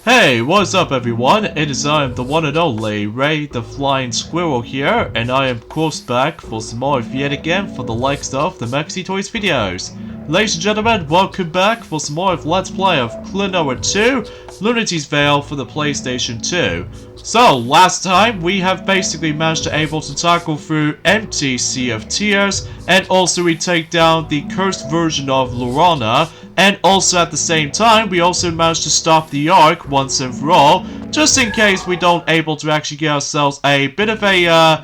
Hey, what's up everyone? It is I am the one and only Ray the Flying Squirrel here, and I am of course back for some more yet again for the likes of the Maxi Toys videos. Ladies and gentlemen, welcome back for some more of Let's Play of Klonoa 2, Lunatea's Veil for the PlayStation 2. So, last time we have basically managed to able to tackle through empty Sea of Tears, and also we take down the cursed version of Lunatea, and also at the same time we also managed to stop the Ark once and for all, just in case we don't able to actually get ourselves a bit of a,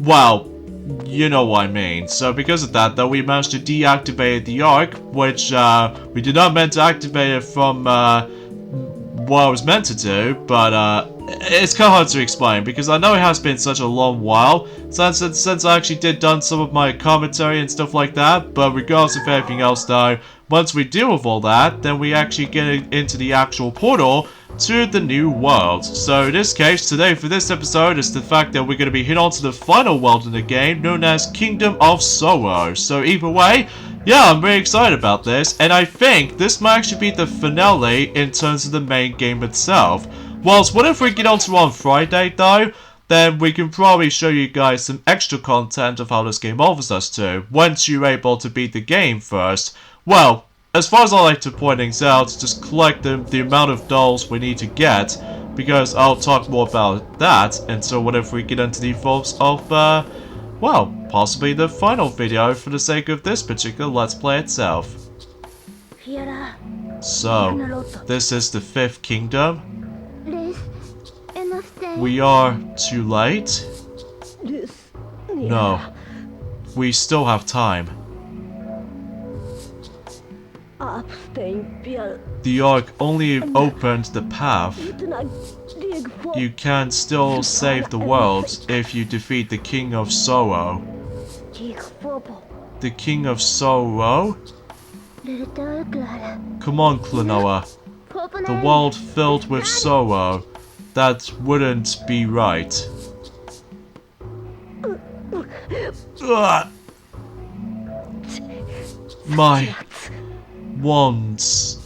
well, you know what I mean. So because of that though, we managed to deactivate the Ark, which we did not meant to activate it from what I was meant to do, but it's kind of hard to explain because I know it has been such a long while since I actually did done some of my commentary and stuff like that. But regardless of everything else though, once we deal with all that, then we actually get into the actual portal to the new world. So in this case, today for this episode is the fact that we're going to be hit on to the final world in the game, known as Kingdom of Soho. So either way, yeah, I'm very excited about this, and I think this might actually be the finale in terms of the main game itself. Whilst what if we get onto on Friday though, then we can probably show you guys some extra content of how this game offers us to, once you're able to beat the game first. Well, as far as I like to point things out, just collect the amount of dolls we need to get, because I'll talk more about that, and so what if we get into the forms of, well, possibly the final video for the sake of this particular Let's Play itself. So, this is the 5th kingdom. We are too late? No. We still have time. The Ark only opened the path. You can still save the world if you defeat the King of Soho. The King of Soho? Come on, Klonoa. The world filled with Soho. That wouldn't be right. Ugh. My wands.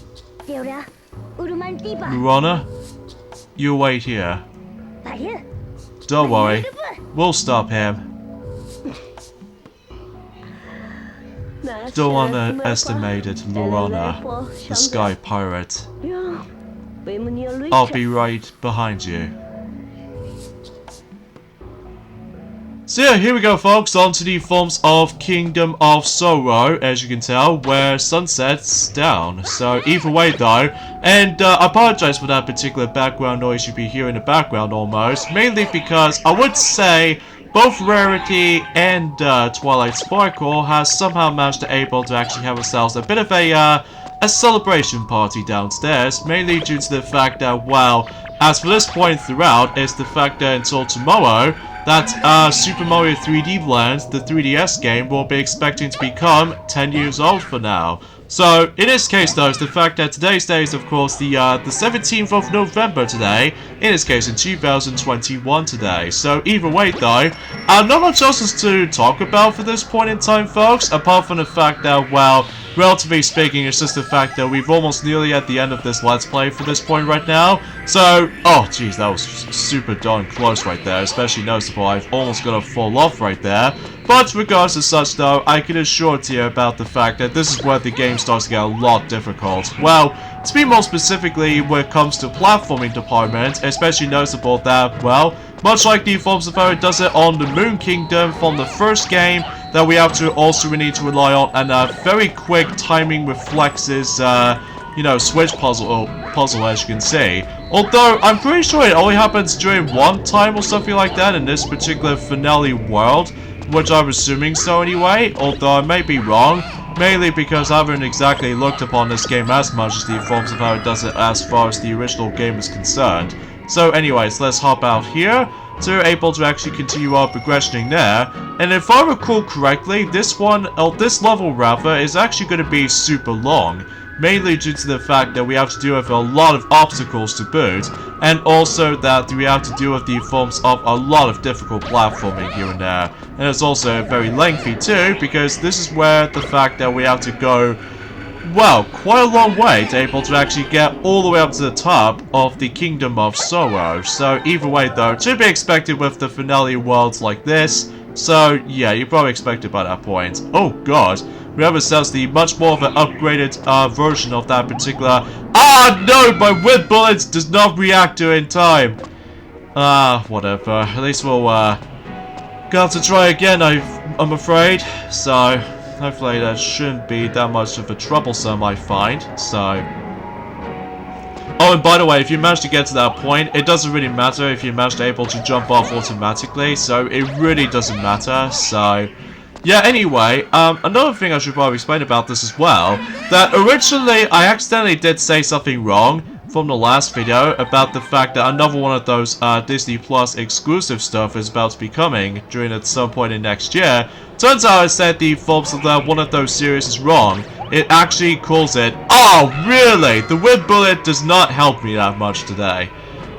Lunatea, you wait here. Don't worry, we'll stop him. Don't underestimate Lunatea, the sky pirate. I'll be right behind you. So yeah, here we go folks, on to the forms of Kingdom of Soho, as you can tell, where sunset's down. So either way though, and I apologize for that particular background noise you'd be hearing in the background almost, mainly because I would say both Rarity and Twilight Sparkle has somehow managed to able to actually have ourselves a bit of a celebration party downstairs, mainly due to the fact that, well, as for this point throughout, it's the fact that until tomorrow, that Super Mario 3D Land, the 3DS game, will be expecting to become 10 years old for now. So, in this case though, it's the fact that today's day is of course the 17th of November today, in this case in 2021 today. So either way though, not much else is to talk about for this point in time folks, apart from the fact that, well, relatively speaking, it's just the fact that we've almost nearly at the end of this Let's Play for this point right now. So, oh jeez, that was super darn close right there, especially noticeable. I've almost got to fall off right there. But regardless of such though, I can assure you about the fact that this is where the game starts to get a lot difficult. Well, to be more specifically, when it comes to platforming department, especially noticeable that, well, much like the forms of how it does it on the Moon Kingdom from the first game, that we have to also need to rely on a very quick timing reflexes, you know, switch puzzle as you can see. Although, I'm pretty sure it only happens during one time or something like that in this particular finale world, which I'm assuming so anyway, although I may be wrong, mainly because I haven't exactly looked upon this game as much as the forms of how it does it as far as the original game is concerned. So anyways, let's hop out here, so we're able to actually continue our progressioning there. And if I recall correctly, this level rather, is actually going to be super long. Mainly due to the fact that we have to deal with a lot of obstacles to boot, and also that we have to deal with the forms of a lot of difficult platforming here and there. And it's also very lengthy too, because this is where the fact that we have to go well, quite a long way to able to actually get all the way up to the top of the Kingdom of Soho. So either way though, to be expected with the finale worlds like this. So yeah, you probably expect it by that point. Oh god, we have ourselves the much more of an upgraded version of that particular... Ah no, my wind bullets does not react to it in time. Whatever. At least we'll got to try again, I'm afraid. So hopefully that shouldn't be that much of a troublesome, I find. So... Oh, and by the way, if you manage to get to that point, it doesn't really matter if you manage to able to jump off automatically, so it really doesn't matter. So yeah, anyway, another thing I should probably explain about this as well, that originally I accidentally did say something wrong from the last video about the fact that another one of those Disney Plus exclusive stuff is about to be coming during at some point in next year. Turns out I said the forms of that one of those series is wrong. It actually calls it... Oh, really? The wind bullet does not help me that much today.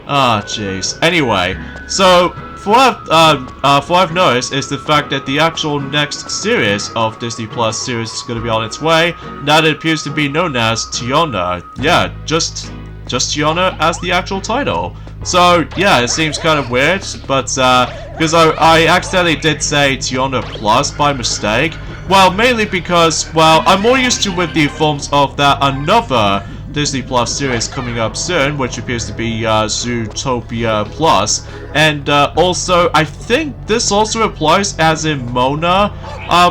Ah, jeez. Anyway, so for what I've noticed is the fact that the actual next series of Disney Plus series is going to be on its way. Now that it appears to be known as Tiana. Yeah, just Tiana as the actual title. So yeah, it seems kind of weird, but because I accidentally did say Tiana Plus by mistake. Well, mainly because, well, I'm more used to with the forms of that another Disney Plus series coming up soon, which appears to be Zootopia Plus, and also I think this also applies as in Mona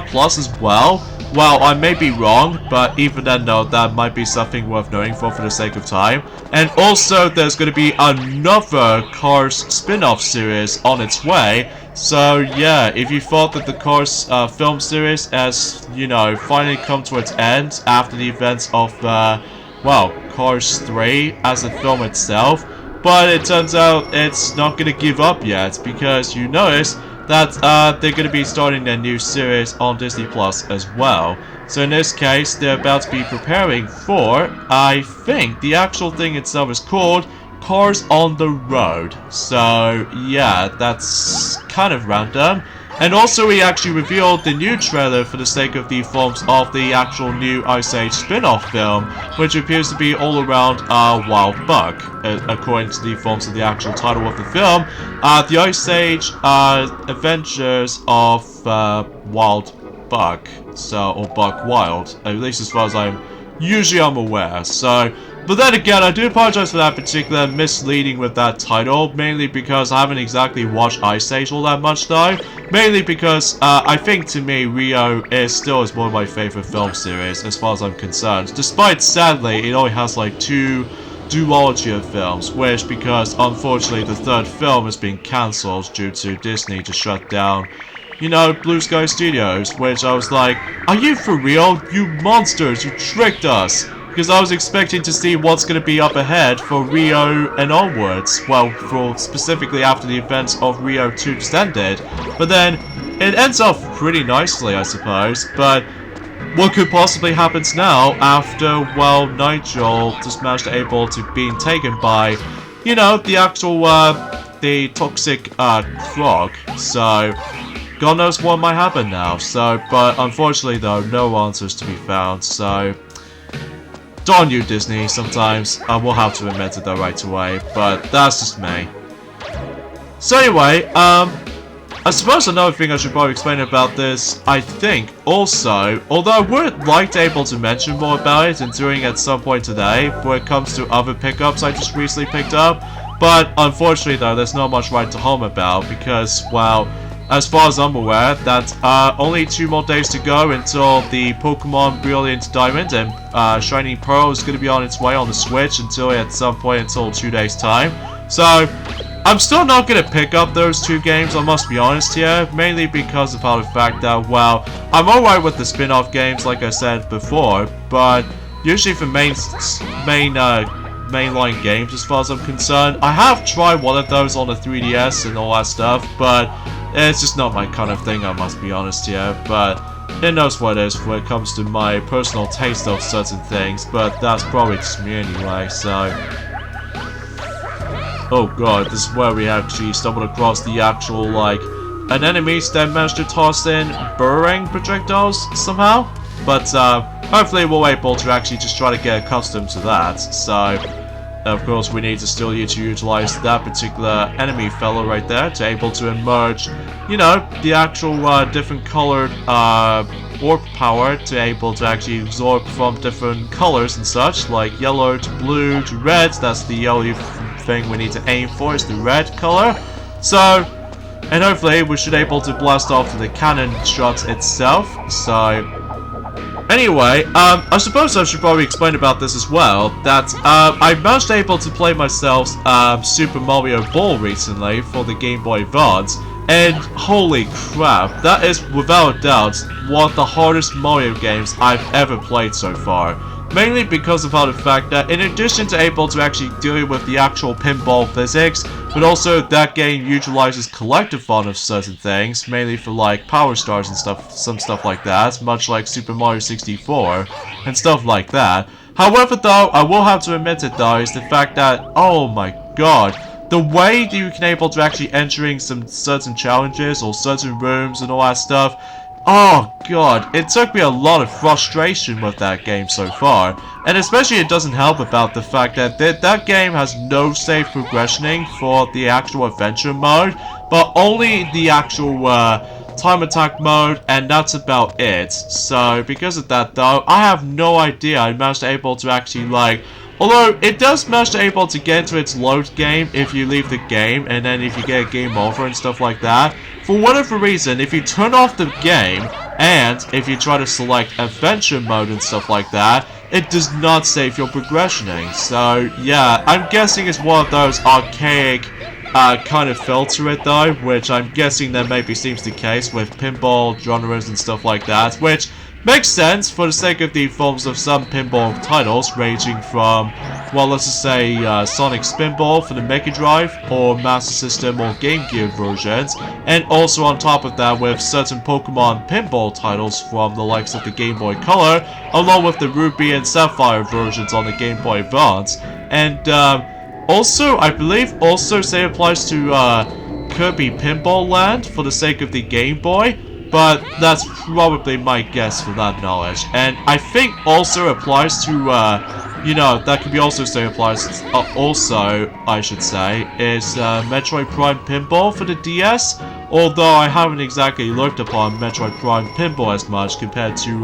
Plus as well. Well, I may be wrong, but even then, no, that might be something worth knowing for the sake of time. And also, there's going to be another Cars spin-off series on its way. So, yeah, if you thought that the Cars film series has, you know, finally come to its end after the events of, well, Cars 3 as a film itself, but it turns out it's not going to give up yet, because you notice that they're going to be starting a new series on Disney Plus as well. So in this case, they're about to be preparing for, I think, the actual thing itself is called Cars on the Road. So yeah, that's kind of random. And also we actually revealed the new trailer for the sake of the forms of the actual new Ice Age spin-off film, which appears to be all around Wild Buck, according to the forms of the actual title of the film. The Ice Age Adventures of Wild Buck, so, or Buck Wild, at least as far as I'm aware. So, but then again, I do apologize for that particular misleading with that title, mainly because I haven't exactly watched Ice Age all that much though. Mainly because I think to me Rio is one of my favorite film series as far as I'm concerned. Despite sadly it only has like 2 duology of films, which because unfortunately the third film has been cancelled due to Disney to shut down, you know, Blue Sky Studios, which I was like, are you for real? You monsters, you tricked us! Because I was expecting to see what's going to be up ahead for Rio and onwards, well, for specifically after the events of Rio 2 Descended, but then it ends off pretty nicely, I suppose. But what could possibly happen now after, well, Nigel just managed to able to being taken by, you know, the actual the toxic frog? So God knows what might happen now. So, but unfortunately though, no answers to be found. So darn you, Disney, sometimes. I will have to admit it though right away, but that's just me. So anyway, I suppose another thing I should probably explain about this, I think, also, although I would like to able to mention more about it and doing at some point today, when it comes to other pickups I just recently picked up, but unfortunately though, there's not much right to home about, because, well, as far as I'm aware, that's only 2 more days to go until the Pokemon Brilliant Diamond and Shining Pearl is going to be on its way on the Switch until at some point until 2 days time. So I'm still not going to pick up those 2 games, I must be honest here, mainly because of the fact that, well, I'm alright with the spin-off games like I said before, but usually for mainline games as far as I'm concerned, I have tried one of those on the 3DS and all that stuff, but it's just not my kind of thing, I must be honest here. But it knows what it is when it comes to my personal taste of certain things, but that's probably just me anyway. So oh god, this is where we actually stumbled across the actual, like, an enemy that managed to toss in burrowing projectiles somehow. But hopefully we're able to actually just try to get accustomed to that. So, of course, we need to still need to utilize that particular enemy fellow right there to able to emerge, you know, the actual different colored orb power to able to actually absorb from different colors and such, like yellow to blue to red. That's the only thing we need to aim for, is the red color. So, and hopefully we should able to blast off to the cannon shot itself. So, anyway, I suppose I should probably explain about this as well, that I managed able to play myself Super Mario Ball recently for the Game Boy Advance, and holy crap, that is without a doubt one of the hardest Mario games I've ever played so far. Mainly because of the fact that in addition to able to actually deal with the actual pinball physics, but also that game utilizes collectathon of certain things, mainly for like power stars and stuff, some stuff like that, much like Super Mario 64 and stuff like that. However though, I will have to admit it though, is the fact that, oh my god, the way that you can able to actually entering some certain challenges or certain rooms and all that stuff, oh god, it took me a lot of frustration with that game so far. And especially it doesn't help about the fact that that game has no safe progressioning for the actual adventure mode, but only the actual time attack mode, and that's about it. So because of that though, I have no idea I managed to able to actually like, although it does manage to able to get into its load game if you leave the game, and then if you get a game over and stuff like that. For whatever reason, if you turn off the game, and if you try to select adventure mode and stuff like that, it does not save your progressioning. So yeah, I'm guessing it's one of those archaic kind of filter it though, which I'm guessing that maybe seems the case with pinball genres and stuff like that, which makes sense for the sake of the forms of some pinball titles ranging from, well, let's just say Sonic Spinball for the Mega Drive or Master System or Game Gear versions, and also on top of that with certain Pokemon pinball titles from the likes of the Game Boy Color, along with the Ruby and Sapphire versions on the Game Boy Advance. And also, I believe also say applies to Kirby Pinball Land for the sake of the Game Boy. But that's probably my guess for that knowledge. And I think also applies to, you know, that could be also say applies, also, I should say, is Metroid Prime Pinball for the DS. Although I haven't exactly looked upon Metroid Prime Pinball as much compared to,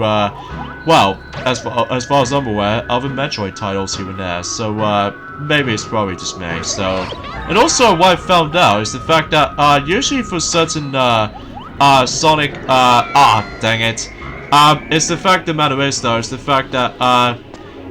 well, as far as I'm aware, other Metroid titles here and there. So, maybe it's probably just me. So, and also what I found out is the fact that, usually for certain, Sonic, dang it. It's the fact of the matter is though, it's the fact that,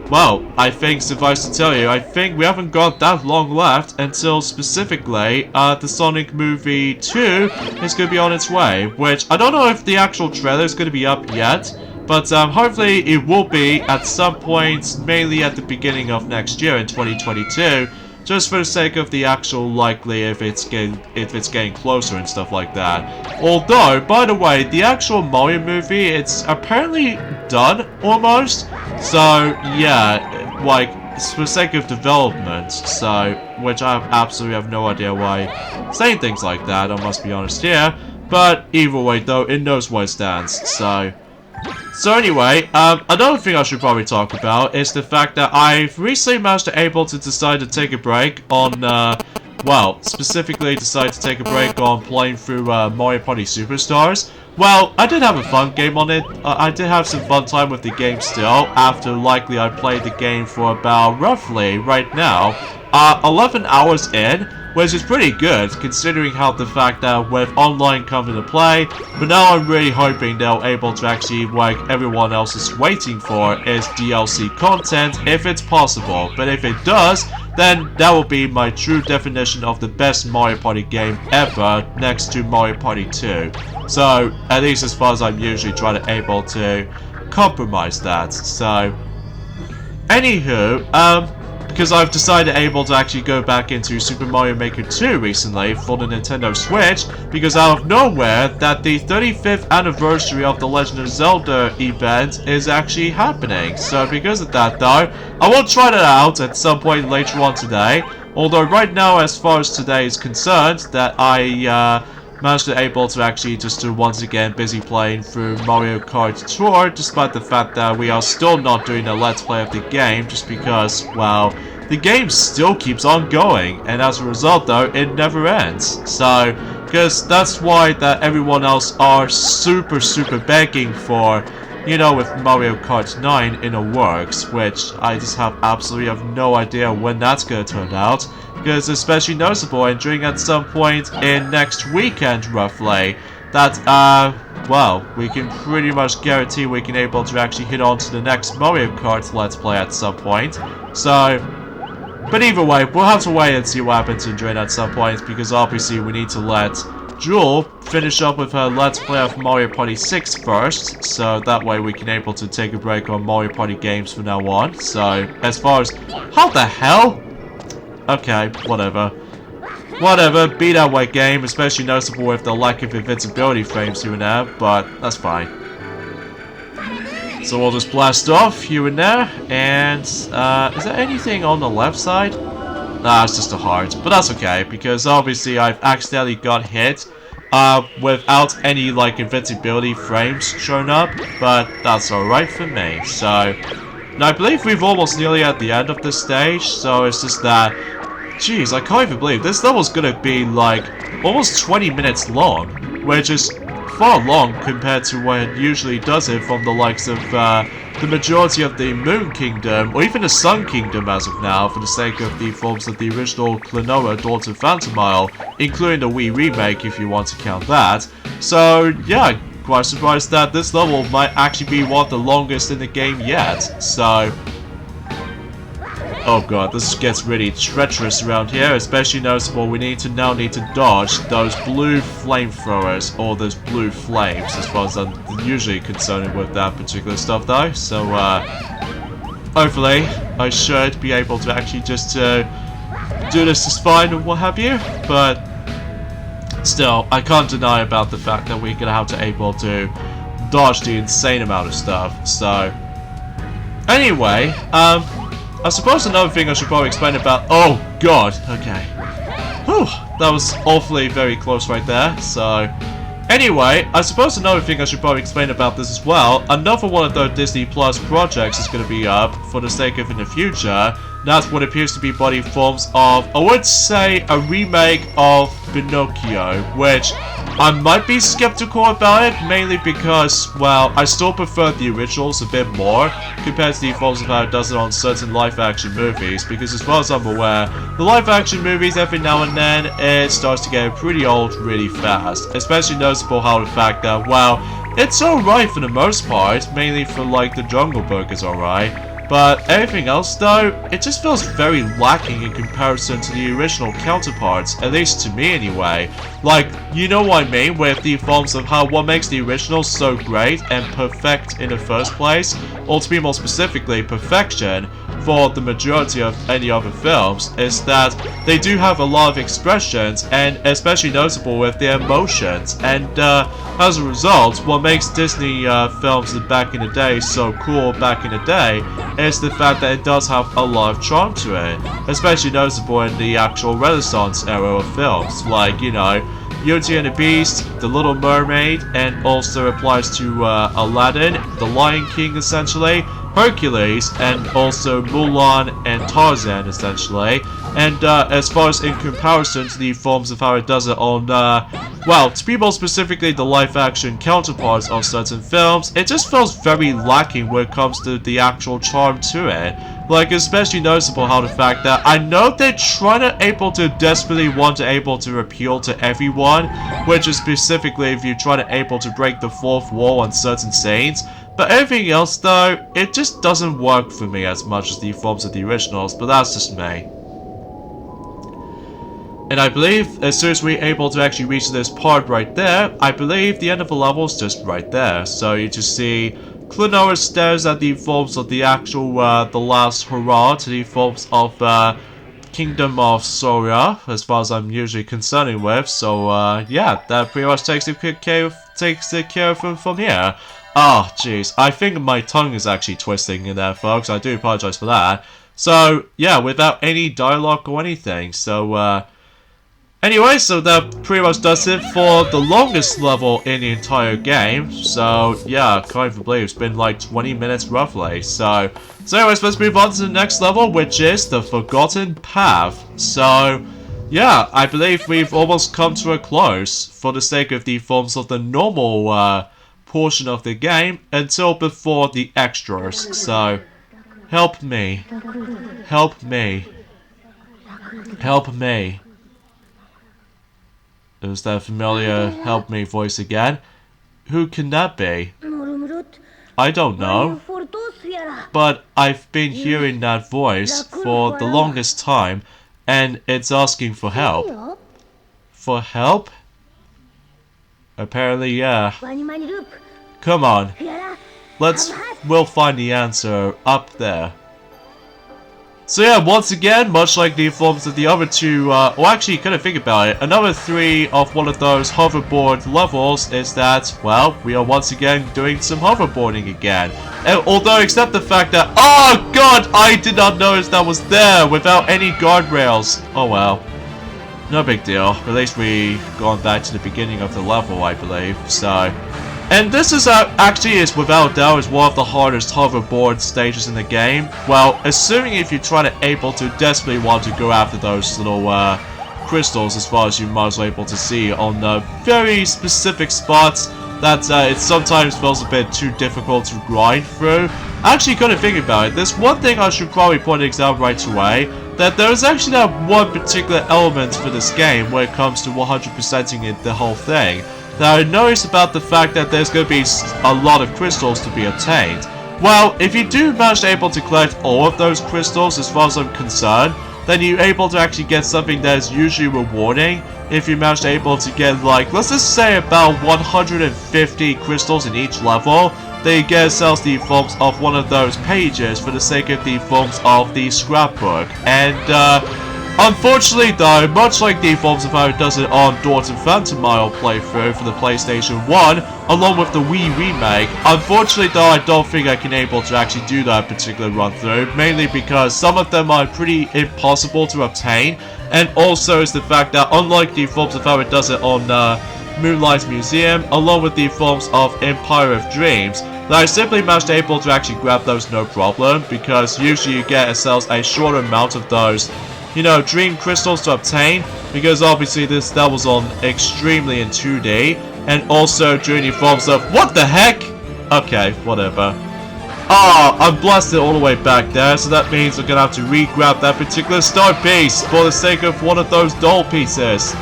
well, I think, suffice to tell you, I think we haven't got that long left until specifically, the Sonic movie 2 is going to be on its way, which I don't know if the actual trailer is going to be up yet, but, hopefully it will be at some point, mainly at the beginning of next year in 2022, just for the sake of the actual likely if it's getting closer and stuff like that. Although, by the way, the actual Mario movie, it's apparently done almost. So yeah, like for the sake of development. So, which I absolutely have no idea why saying things like that. I must be honest here. But either way, though, it knows where it stands. So anyway, another thing I should probably talk about is the fact that I've recently managed to able to decide to take a break on, well, specifically decided to take a break on playing through Mario Party Superstars. Well, I did have a fun game on it. I did have some fun time with the game still, after likely I played the game for about, roughly, right now, 11 hours in, which is pretty good, considering how the fact that with online coming to play, but now I'm really hoping they're able to actually, like everyone else is waiting for, is DLC content, if it's possible. But if it does, then that will be my true definition of the best Mario Party game ever, next to Mario Party 2. So, at least as far as I'm usually trying to able to compromise that. So, anywho, because I've decided able to actually go back into Super Mario Maker 2 recently for the Nintendo Switch, because out of nowhere that the 35th anniversary of the Legend of Zelda event is actually happening. So because of that though, I will try that out at some point later on today. Although right now, as far as today is concerned, that I managed to able to actually just to once again busy playing through Mario Kart Tour, despite the fact that we are still not doing a Let's Play of the game, just because, well, the game still keeps on going, and as a result though, it never ends. So, because that's why that everyone else are super begging for, you know, with Mario Kart 9 in the works, which I just absolutely have no idea when that's gonna turn out, because especially noticeable entering at some point in next weekend roughly, that well, we can pretty much guarantee we can able to actually hit on to the next Mario Kart Let's Play at some point. So, but either way, we'll have to wait and see what happens during at some point, because obviously we need to let Jewel finish up with her Let's Play of Mario Party 6 first, so that way we can able to take a break on Mario Party games from now on. So, as far as... How the hell? Okay, whatever. Whatever, be that way game, especially noticeable with the lack of invincibility frames here and there, but that's fine. So we'll just blast off here and there, and is there anything on the left side? Nah, it's just a heart, but that's okay, because obviously I've accidentally got hit without any like invincibility frames shown up, but that's alright for me. So, and I believe we've almost nearly at the end of this stage, so it's just that, jeez, I can't even believe this level's gonna be like almost 20 minutes long, which is far long compared to what it usually does it from the likes of the majority of the Moon Kingdom, or even the Sun Kingdom as of now, for the sake of the forms of the original Klonoa Dawn of Phantom Isle, including the Wii remake if you want to count that. So yeah, quite surprised that this level might actually be one of the longest in the game yet. So, oh god, this gets really treacherous around here, especially noticeable we need to dodge those blue flamethrowers, or those blue flames, as far as I'm usually concerned with that particular stuff though. So, hopefully I should be able to actually just do this just fine and what have you, but still, I can't deny about the fact that we're gonna have to able to dodge the insane amount of stuff. So, anyway, I suppose another thing I should probably explain about... Oh, God. Okay. Whew. That was awfully very close right there. So, anyway, I suppose another thing I should probably explain about this as well. Another one of those Disney Plus projects is going to be up for the sake of in the future. That's what appears to be body forms of, I would say, a remake of Pinocchio, which I might be skeptical about it, mainly because, well, I still prefer the originals a bit more compared to the forms of how it does it on certain live-action movies, because as far as I'm aware, the live-action movies every now and then, it starts to get pretty old really fast, especially noticeable how the fact that, well, it's alright for the most part, mainly for like the Jungle Book is alright. But everything else though, it just feels very lacking in comparison to the original counterparts, at least to me anyway. Like, you know what I mean, with the forms of how what makes the original so great and perfect in the first place, or to be more specifically, perfection for the majority of any other films, is that they do have a lot of expressions, and especially noticeable with their emotions, and as a result, what makes Disney films back in the day so cool back in the day is the fact that it does have a lot of charm to it, especially noticeable in the actual Renaissance era of films, like, you know, Beauty and the Beast, The Little Mermaid, and also applies to Aladdin, The Lion King essentially, Hercules, and also Mulan and Tarzan essentially. And as far as in comparison to the forms of how it does it on, well, to be more specifically the live-action counterparts of certain films, it just feels very lacking when it comes to the actual charm to it. Like, especially noticeable how the fact that I know they're trying to desperately want to appeal to everyone, which is specifically if you try to break the fourth wall on certain scenes. But everything else though, it just doesn't work for me as much as the forms of the originals, but that's just me. And I believe as soon as we're able to actually reach this part right there, I believe the end of the level is just right there. So you just see Klonoa stares at the forms of the actual, the last hurrah to the forms of, Kingdom of Soria, as far as I'm usually concerned with. So, yeah, that pretty much takes it care of from here. Oh, jeez, I think my tongue is actually twisting in there, folks. I do apologize for that. So, yeah, without any dialogue or anything. So, Anyway, so that pretty much does it for the longest level in the entire game. So, yeah, can't even believe it's been like 20 minutes roughly. So anyways, let's move on to the next level, which is the Forgotten Path. So, yeah, I believe we've almost come to a close for the sake of the forms of the normal portion of the game until before the extras. So, help me. Help me. Help me. Is that familiar help me voice again? Who can that be? I don't know. But I've been hearing that voice for the longest time, and it's asking for help. For help? Apparently, yeah. Come on. We'll find the answer up there. So yeah, once again, much like the forms of the other two, well actually, kind of think about it, another 3 of one of those hoverboard levels is that, well, we are once again doing some hoverboarding again. And although, except the fact that, oh god, I did not notice that was there without any guardrails. Oh well. No big deal. At least we've gone back to the beginning of the level, I believe, so... And this is actually is without doubt is one of the hardest hoverboard stages in the game. Well, assuming if you try to able to desperately want to go after those little crystals, as far as you might be able to see on very specific spots that it sometimes feels a bit too difficult to grind through. Actually, kind of thinking about it, there's one thing I should probably point out right away, that there's actually that one particular element for this game when it comes to 100%ing it the whole thing. Now, I noticed about the fact that there's going to be a lot of crystals to be obtained. Well, if you do manage to able to collect all of those crystals, as far as I'm concerned, then you're able to actually get something that is usually rewarding. If you manage to able to get, like, let's just say about 150 crystals in each level, then you get yourselves the forms of one of those pages for the sake of the forms of the scrapbook. And, unfortunately though, much like the forms of how it does it on Dorton Phantom Mile playthrough for the PlayStation 1, along with the Wii remake, unfortunately though I don't think I can able to actually do that particular run through, mainly because some of them are pretty impossible to obtain, and also is the fact that unlike the forms of how it does it on Moonlight Museum, along with the forms of Empire of Dreams, that I simply managed to able to actually grab those no problem, because usually you get yourselves a short amount of those, you know, dream crystals to obtain, because obviously that was on extremely in 2D, and also during the forms of, what the heck? Okay, whatever. Ah, I'm blasted all the way back there, so that means I'm gonna have to re-grab that particular star piece for the sake of one of those doll pieces.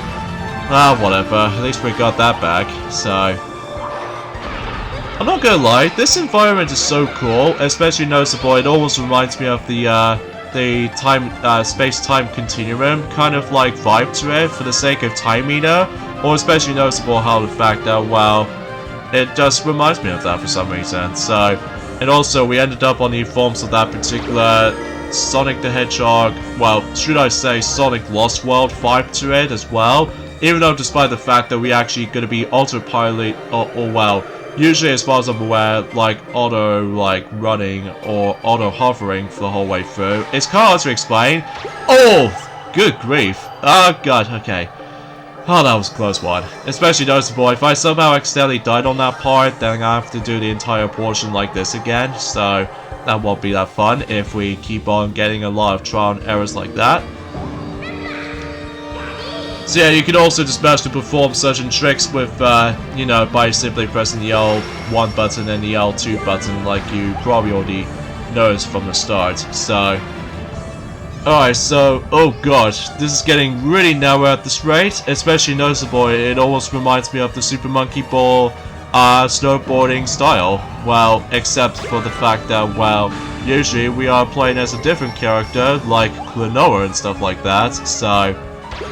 Ah, whatever, at least we got that back, so... I'm not gonna lie, this environment is so cool, especially noticeable, it almost reminds me of the time, space-time continuum kind of like vibe to it for the sake of Time Eater, or especially noticeable how the fact that, well, it just reminds me of that for some reason, so, and also we ended up on the forms of that particular Sonic the Hedgehog, well, should I say Sonic Lost World vibe to it as well, even though despite the fact that we actually going to be autopilot, or well, usually, as far as I'm aware, like, auto, like, running or auto-hovering for the whole way through. It's kind of hard to explain. Oh! Good grief. Oh, God, okay. Oh, that was a close one. Especially noticeable, if I somehow accidentally died on that part, then I have to do the entire portion like this again. So, that won't be that fun if we keep on getting a lot of trial and errors like that. So yeah, you can also just manage to perform certain tricks with, you know, by simply pressing the L1 button and the L2 button, like you probably already noticed from the start. So, alright, so, oh gosh, this is getting really narrow at this rate, especially noticeable. It almost reminds me of the Super Monkey Ball snowboarding style. Well, except for the fact that, well, usually we are playing as a different character, like Klonoa and stuff like that, so...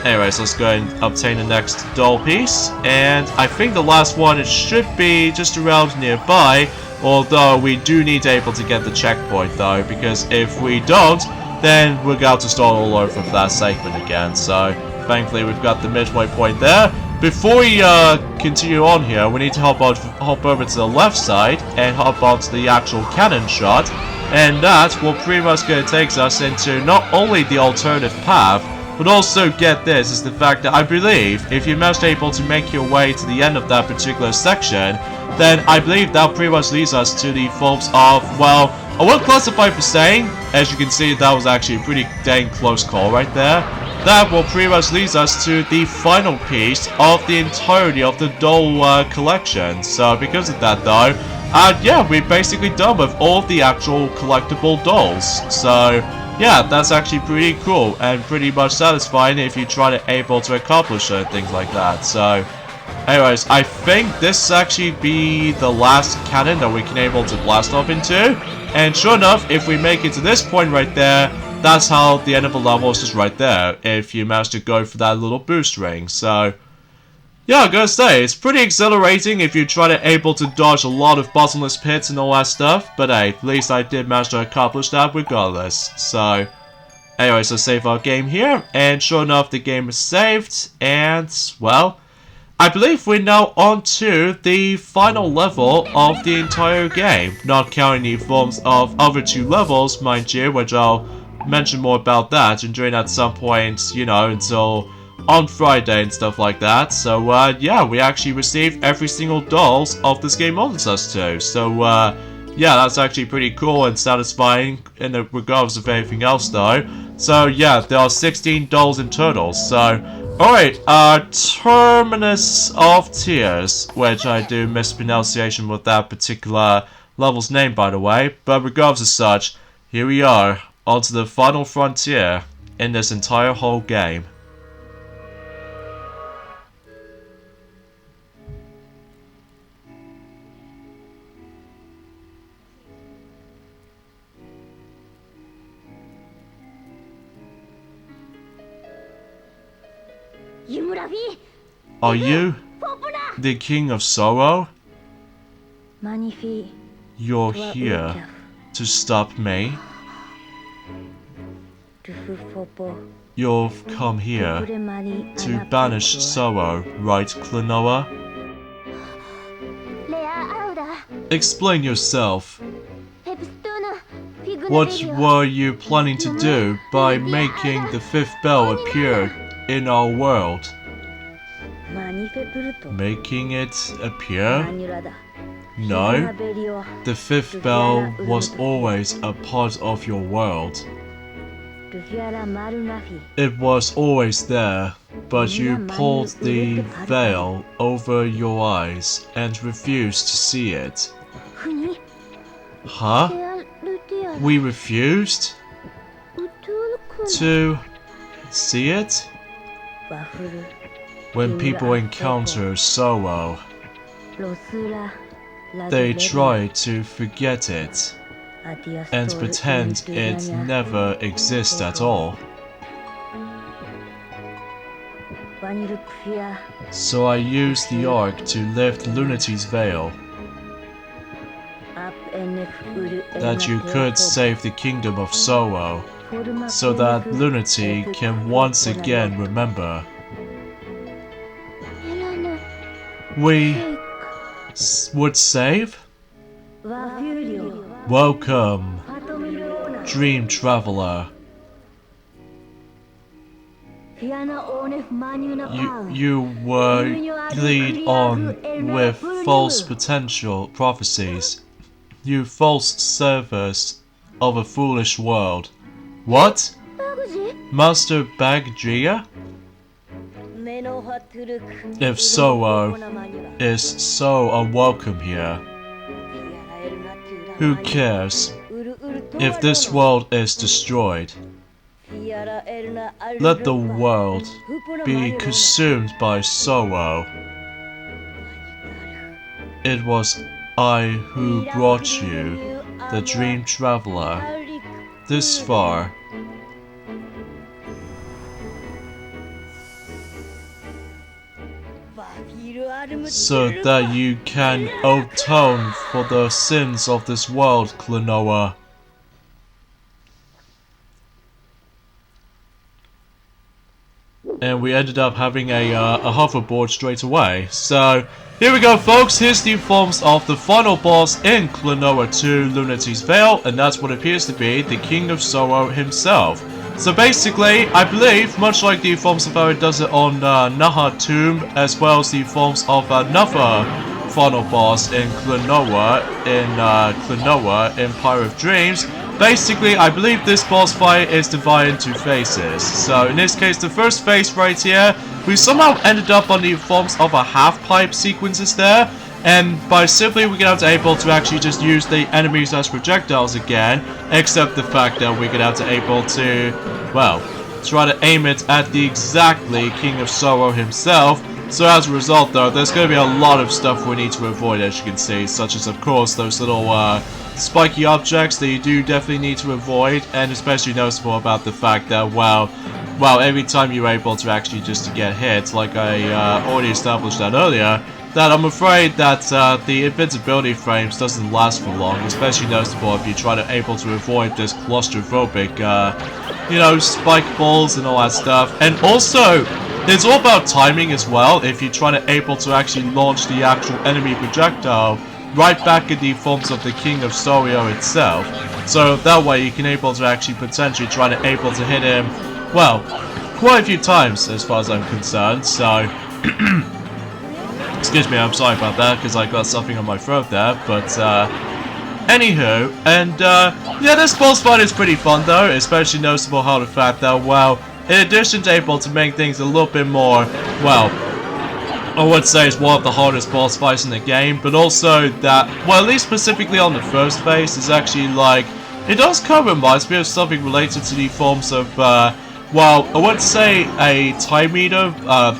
Anyways, let's go and obtain the next doll piece, and I think the last one, it should be just around nearby, although we do need to be able to get the checkpoint though, because if we don't, then we're going to start all over for that segment again, so thankfully we've got the midway point there. Before we continue on here, we need to hop over to the left side and hop onto the actual cannon shot, and that will pretty much going to take us into not only the alternative path, But also get this, is the fact that I believe if you're most able to make your way to the end of that particular section, then I believe that pretty much leads us to the forms of, well, I won't classify for saying, as you can see that was actually a pretty dang close call right there. That will pretty much leads us to the final piece of the entirety of the doll collection. So because of that though, yeah, we're basically done with all of the actual collectible dolls. So yeah, that's actually pretty cool and pretty much satisfying if you try to able to accomplish certain things like that. So anyways, I think this actually be the last cannon that we can able to blast off into. And sure enough, if we make it to this point right there, that's how the end of the level is just right there, if you manage to go for that little boost ring. So yeah, I gotta say, it's pretty exhilarating if you try to able to dodge a lot of bottomless pits and all that stuff. But hey, at least I did manage to accomplish that regardless. So anyways, let's save our game here. And sure enough, the game is saved. And, well, I believe we're now on to the final level of the entire game. Not counting the forms of other two levels, mind you, which I'll mention more about that and during at some point, you know, until on Friday and stuff like that. So yeah, we actually received every single dolls of this game wants us to. So yeah, that's actually pretty cool and satisfying in the regards of anything else though. So yeah, there are 16 dolls in total. So alright, Terminus of Tears, which I do mispronunciation with that particular level's name by the way, but regardless of such, here we are, onto the final frontier in this entire whole game. Are you the King of Soho? You're here to stop me? You've come here to banish Soho, right, Klonoa? Explain yourself. What were you planning to do by making the fifth bell appear in our world? Making it appear? No, the fifth bell was always a part of your world. It was always there, but you pulled the veil over your eyes and refused to see it. Huh? We refused to see it? When people encounter Soho, they try to forget it and pretend it never exists at all. So I used the Ark to lift Lunatea's veil, that you could save the kingdom of Soho, so that Lunatea can once again remember. We would save? Welcome, Dream Traveler. You were lead on with false potential prophecies. You false servers of a foolish world. What? Master Baggia? If Soho is so unwelcome here, who cares if this world is destroyed? Let the world be consumed by Soho. It was I who brought you, the Dream Traveler, this far. So that you can atone for the sins of this world, Klonoa. And we ended up having a hoverboard straight away. So here we go, folks. Here's the forms of the final boss in Klonoa 2, Lunatea's Veil, and that's what appears to be the King of Soho himself. So basically, I believe, much like the forms of how it does it on Naha Tomb, as well as the forms of another final boss in Klonoa, Empire of Dreams, basically, I believe this boss fight is divided into phases. So in this case, the first phase right here, we somehow ended up on the forms of a half-pipe sequences there. And by simply we're gonna have to able to actually just use the enemies as projectiles again, except the fact that we're gonna have to able to, well, try to aim it at the exactly King of Sorrow himself. So as a result though, there's gonna be a lot of stuff we need to avoid, as you can see, such as of course those little spiky objects that you do definitely need to avoid, and especially noticeable about the fact that, well, every time you're able to actually just to get hit, like I already established that earlier, that I'm afraid that the invincibility frames doesn't last for long, especially noticeable if you try to able to avoid this claustrophobic, you know, spike balls and all that stuff. And also, it's all about timing as well, if you try to able to actually launch the actual enemy projectile right back at the forms of the King of Sorrow itself. So that way you can able to actually potentially try to able to hit him, well, quite a few times as far as I'm concerned, so... Excuse me, I'm sorry about that, because I got something on my throat there, but, anywho, and, yeah, this boss fight is pretty fun, though, especially noticeable how the fact that, well, in addition to able to make things a little bit more, well, I would say it's one of the hardest boss fights in the game, but also that, well, at least specifically on the first phase, is actually, like, it does kind of reminds me of something related to the forms of, well, I would say a time meter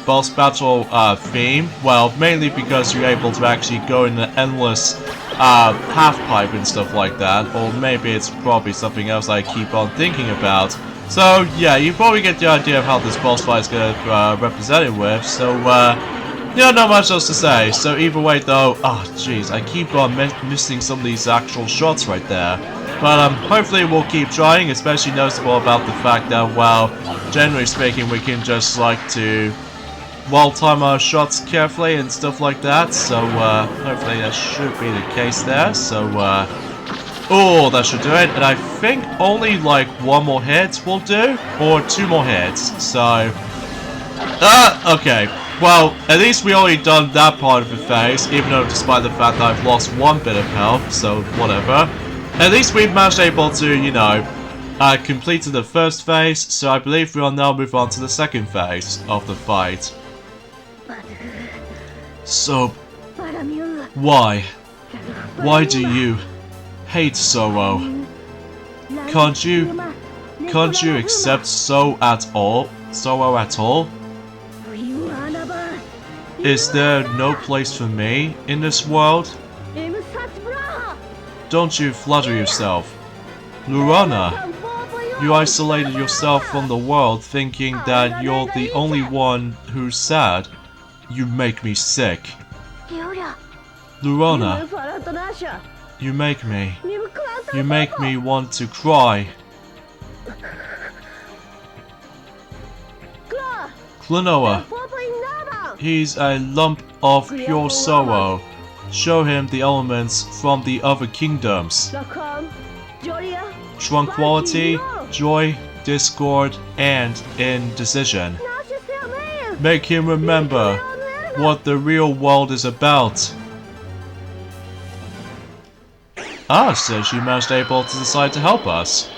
boss battle theme. Well, mainly because you're able to actually go in an endless half pipe and stuff like that. Or maybe it's probably something else I keep on thinking about. So, yeah, you probably get the idea of how this boss fight is going to represent it with. So, yeah, not much else to say. So, either way, though, oh, jeez, I keep on missing some of these actual shots right there. But hopefully we'll keep trying, especially noticeable about the fact that, well, generally speaking, we can just like to, well, time our shots carefully and stuff like that. So hopefully that should be the case there. So, oh, that should do it. And I think only like one more hit will do, or two more hits. So, okay. Well, at least we already done that part of the phase, even though despite the fact that I've lost one bit of health, so whatever. At least we've managed able to, you know, completed the first phase, so I believe we'll now move on to the second phase of the fight. So, why? Why do you hate Sorrow? Can't you accept Sorrow at all? Is there no place for me in this world? Don't you flatter yourself. Lurana, you isolated yourself from the world thinking that you're the only one who's sad. You make me sick. Lurana, you make me want to cry. Klonoa, he's a lump of pure sorrow. Show him the elements from the other kingdoms. Tranquility, joy, discord, and indecision. Make him remember what the real world is about. Ah, so she managed able to decide to help us.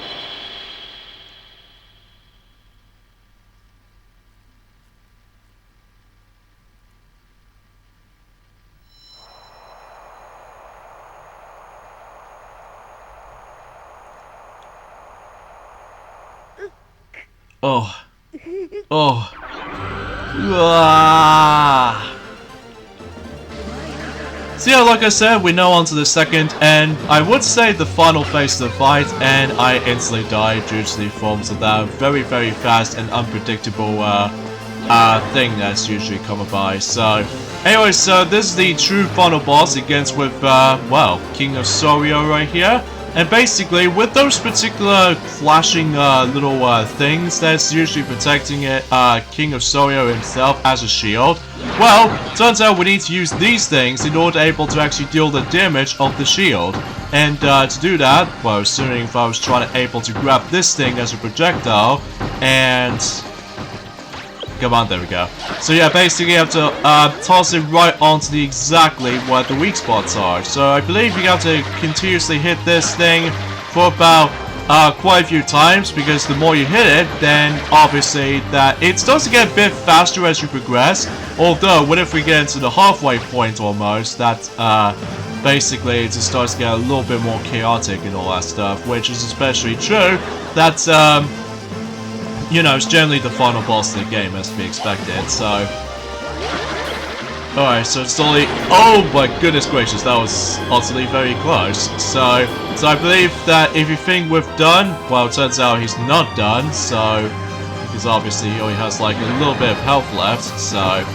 So yeah, like I said, we're now on to the second, and I would say the final phase of the fight, and I instantly died due to the forms of that very, very fast and unpredictable thing that's usually come by. So, anyway, so this is the true final boss against with, well, King of Sorrow right here. And basically, with those particular flashing little things that's usually protecting it, King of Sorrow himself as a shield, well, turns out we need to use these things in order to able to actually deal the damage of the shield. And to do that, well, assuming if I was able to grab this thing as a projectile, and come on, there we go. So yeah, basically you have to toss it right onto exactly where the weak spots are. So I believe you have to continuously hit this thing for about quite a few times, because the more you hit it, then obviously that it starts to get a bit faster as you progress. Although, what if we get into the halfway point almost, that basically it just starts to get a little bit more chaotic and all that stuff, which is especially true. That's you know, it's generally the final boss of the game, as to be expected, so... Alright, so it's only... Oh my goodness gracious, that was utterly very close. So I believe that if you think we're done, well, it turns out he's not done, so... Because obviously he only has like a little bit of health left, so...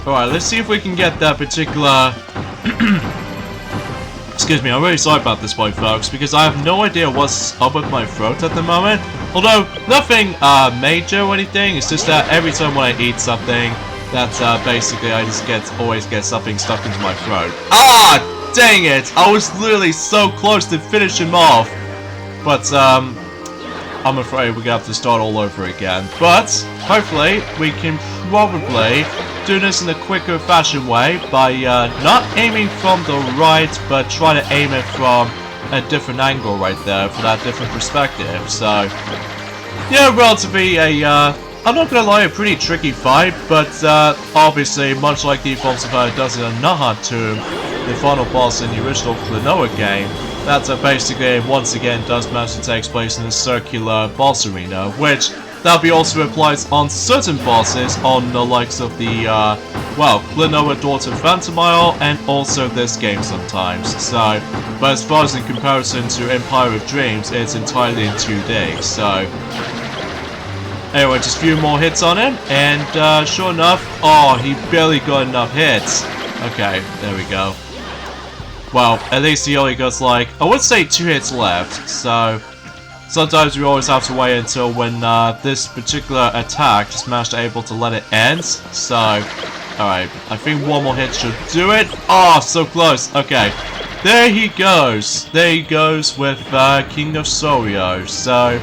Alright, let's see if we can get that particular... Excuse me, I'm really sorry about this point, folks, because I have no idea what's up with my throat at the moment. Although, nothing major or anything, it's just that every time when I eat something, that's basically I just always get something stuck into my throat. Ah, dang it! I was literally so close to finish him off. But, I'm afraid we're gonna have to start all over again. But, hopefully, we can probably do this in a quicker fashion way by not aiming from the right, but try to aim it from a different angle right there for that different perspective. So, yeah, relatively I'm not gonna lie, a pretty tricky fight, but obviously, much like the Forms of Fire does in Naha Tomb, the final boss in the original Klonoa game, that basically once again does manage to take place in a circular boss arena, which that also applies on certain bosses on the likes of the, well, Klonoa Daughter Phantomile and also this game sometimes. So, but as far as in comparison to Empire of Dreams, it's entirely in 2D, so... Anyway, just a few more hits on him, and sure enough, oh, he barely got enough hits. Okay, there we go. Well, at least he only got like, I would say 2 hits left, so... Sometimes we always have to wait until when this particular attack just managed to able to let it end. So, alright, I think one more hit should do it. Oh, so close. Okay, there he goes. There he goes with King of Soho. So,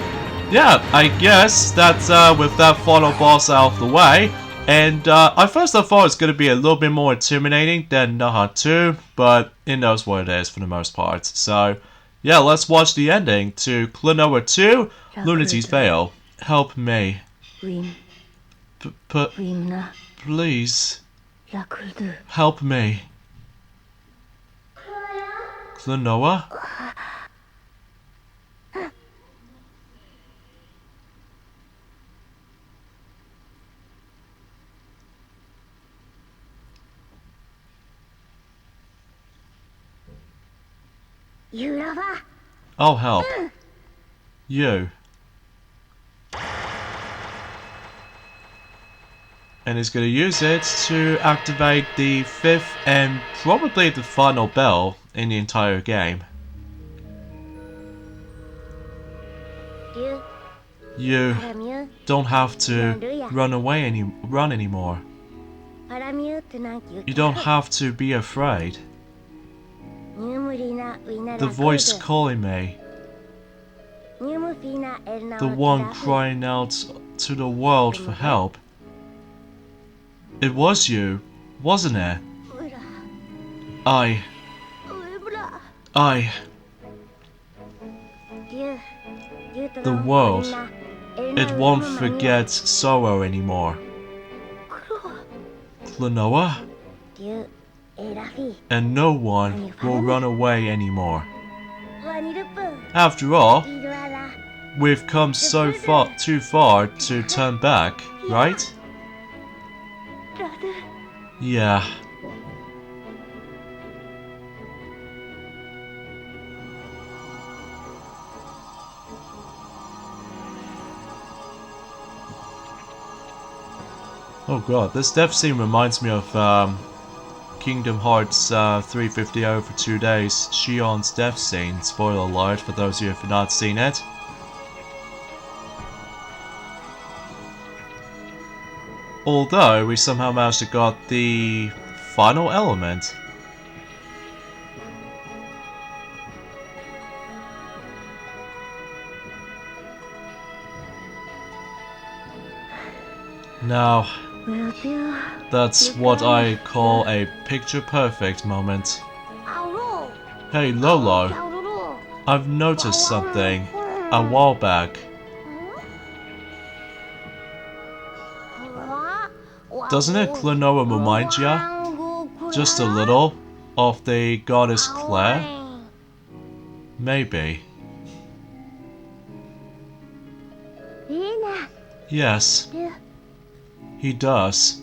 yeah, I guess that with that final boss out of the way, and I first thought it was going to be a little bit more intimidating than Naha 2, but it knows what it is for the most part. So, yeah, let's watch the ending to Klonoa 2, Lunatea's Veil. Help me. Please. Help me. Klonoa? I'll help. You. And he's going to use it to activate the 5th and probably the final bell in the entire game. You don't have to run anymore. You don't have to be afraid. The voice calling me. The one crying out to the world for help. It was you, wasn't it? The world, it won't forget Soho anymore. Klonoa? And no one will run away anymore. After all, we've come too far to turn back, right? Yeah. Oh god, this death scene reminds me of Kingdom Hearts 350 over 2 days, Shion's death scene. Spoiler alert for those of you who have not seen it. Although we somehow managed to got the final element. Now, that's what I call a picture-perfect moment. Hey Lolo, I've noticed something a while back. Doesn't it Klonoa remind ya, just a little, of the goddess Claire? Maybe. Yes, he does.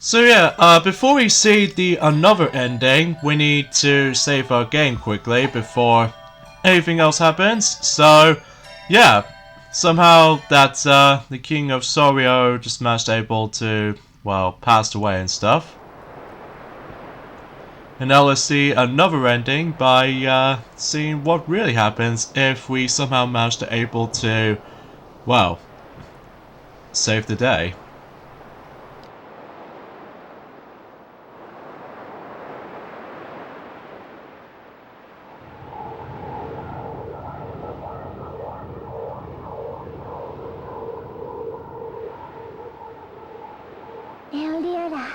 So yeah, before we see the another ending, we need to save our game quickly before anything else happens. So yeah, somehow that the King of Soho just managed able to, well, passed away and stuff. And now let's see another ending by seeing what really happens if we somehow manage to able to, well, save the day.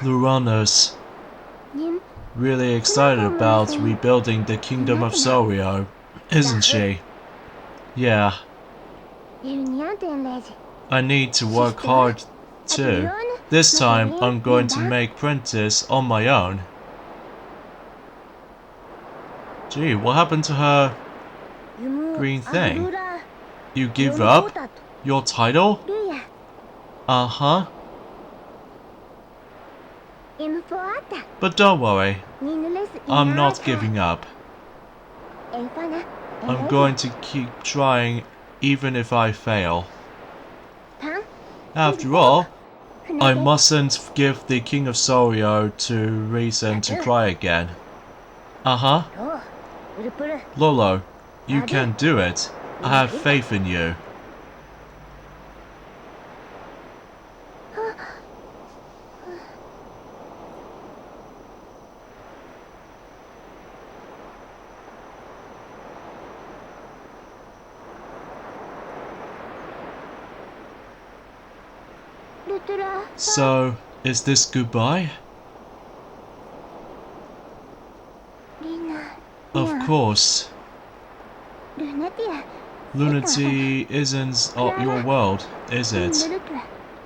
Lunatea. Really excited about rebuilding the Kingdom of Soho, isn't she? Yeah. I need to work hard too. This time I'm going to make Prentice on my own. Gee, what happened to her green thing? You give up? Your title? Uh-huh. But don't worry, I'm not giving up. I'm going to keep trying even if I fail. After all, I mustn't give the King of Soho to reason to cry again. Uh-huh. Lolo, you can do it. I have faith in you. So, is this goodbye? Of course. Lunatea isn't your world, is it?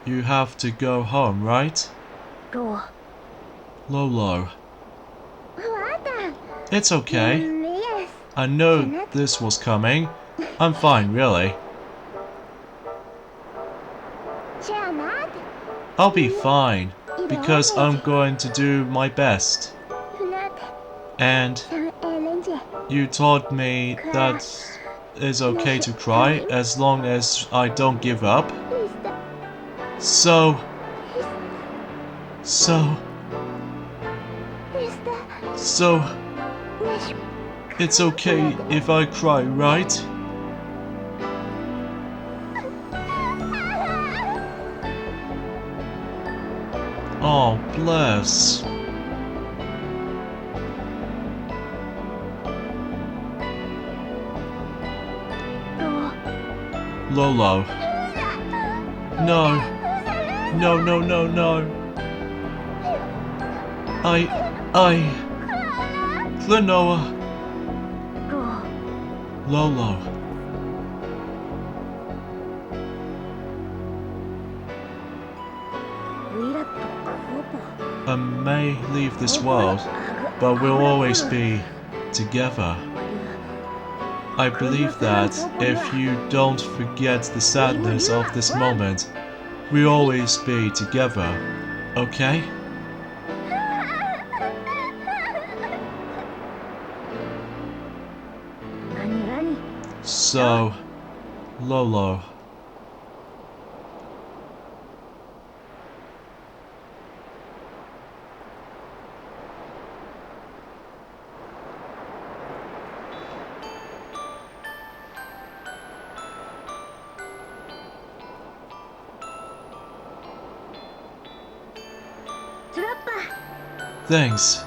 You have to go home, right? Lolo. It's okay. I know this was coming. I'm fine, really. I'll be fine, because I'm going to do my best. And you taught me that it's okay to cry as long as I don't give up. So it's okay if I cry, right? Oh, bless. Lolo. No. No, no, no, no. Klonoa. Lolo. I may leave this world, but we'll always be together. I believe that if you don't forget the sadness of this moment, we'll always be together, okay? So, Lolo. Thanks.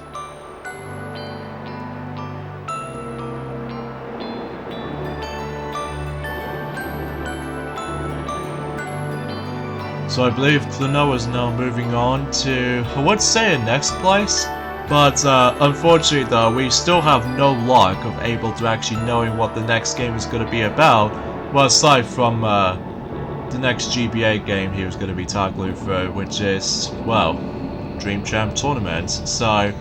So I believe Klonoa is now moving on to, I would say, a next place. But unfortunately though, we still have no luck of able to actually knowing what the next game is going to be about. Well, aside from the next GBA game he was going to be tackling through, which is, well, Dream Champ Tournament. So,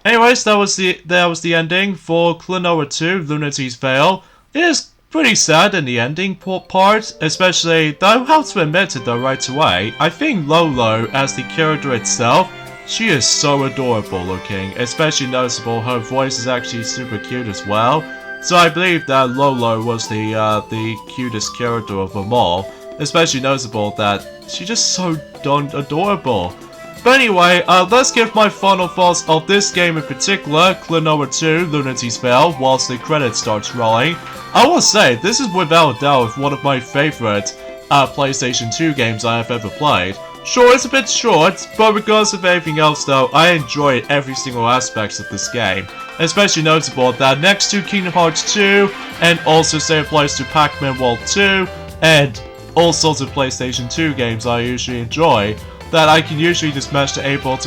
anyways, that was the ending for Klonoa 2, Lunatea's Veil. It is pretty sad in the ending part, especially, though I have to admit it though right away, I think Lolo as the character itself, she is so adorable looking, especially noticeable her voice is actually super cute as well. So I believe that Lolo was the cutest character of them all, especially noticeable that she's just so darn adorable. But anyway, let's give my final thoughts of this game in particular, Klonoa 2, Lunatea's Veil, whilst the credits starts rolling. I will say, this is without a doubt one of my favorite PlayStation 2 games I have ever played. Sure, it's a bit short, but regardless of anything else though, I enjoyed every single aspect of this game. Especially notable that next to Kingdom Hearts 2, and also same applies to Pac-Man World 2, and all sorts of PlayStation 2 games I usually enjoy, that I can usually just manage to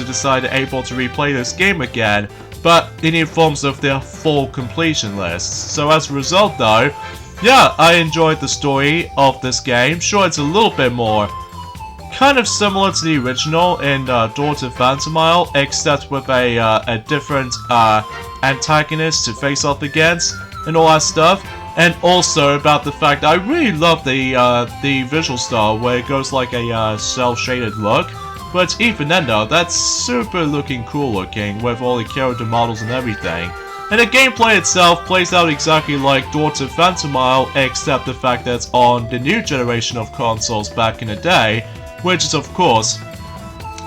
decide to replay this game again, but in forms of their full completion list. So as a result though, yeah, I enjoyed the story of this game. Sure, it's a little bit more kind of similar to the original in Door to Phantomile, except with a different antagonist to face off against and all that stuff. And also about the fact that I really love the visual style where it goes like a cel-shaded look. But even then though, that's super looking cool looking with all the character models and everything. And the gameplay itself plays out exactly like Door to Phantomile, except the fact that it's on the new generation of consoles back in the day, which is of course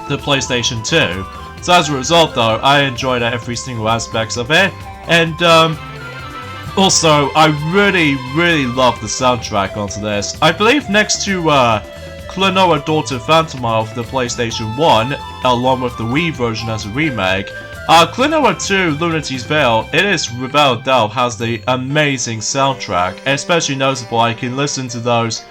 the PlayStation 2. So as a result though, I enjoyed every single aspect of it, and also I really love the soundtrack onto this. I believe next to Klonoa Door to Phantomile for the PlayStation 1, along with the Wii version as a remake, Klonoa 2 Lunatea's Veil, it is without doubt has the amazing soundtrack, especially noticeable I can listen to those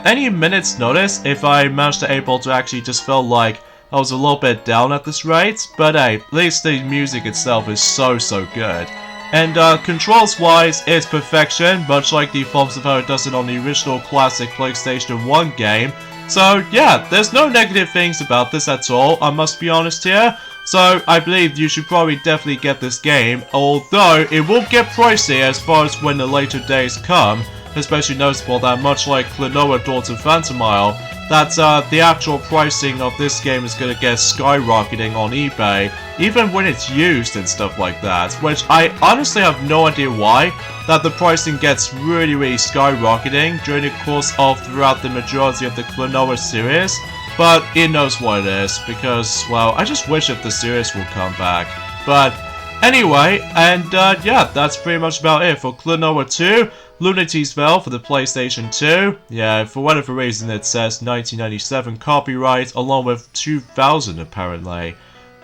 any minute's notice if I managed to actually just feel like I was a little bit down at this rate, but hey, at least the music itself is so good. And controls wise, it's perfection, much like the forms of how it does it on the original classic PlayStation 1 game. So yeah, there's no negative things about this at all, I must be honest here. So I believe you should probably definitely get this game, although it will get pricey as far as when the later days come. Especially noticeable that much like Klonoa Door to Phantomile, that the actual pricing of this game is going to get skyrocketing on eBay, even when it's used and stuff like that, which I honestly have no idea why, that the pricing gets really skyrocketing during the course of throughout the majority of the Klonoa series, but it knows what it is, because, well, I just wish that the series will come back. But anyway, and yeah, that's pretty much about it for Klonoa 2. Lunatea's Veil for the PlayStation 2. Yeah, for whatever reason it says 1997 copyright, along with 2000 apparently.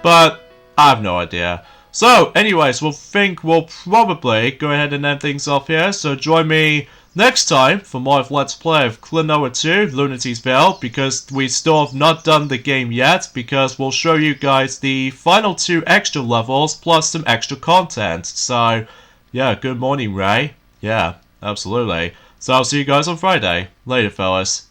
But I have no idea. So, anyways, we'll probably go ahead and end things off here. So join me next time for more of Let's Play of Klonoa 2, Lunatea's Veil, because we still have not done the game yet, because we'll show you guys the final 2 extra levels, plus some extra content. So, yeah, good morning, Ray. Yeah. Absolutely. So I'll see you guys on Friday. Later, fellas.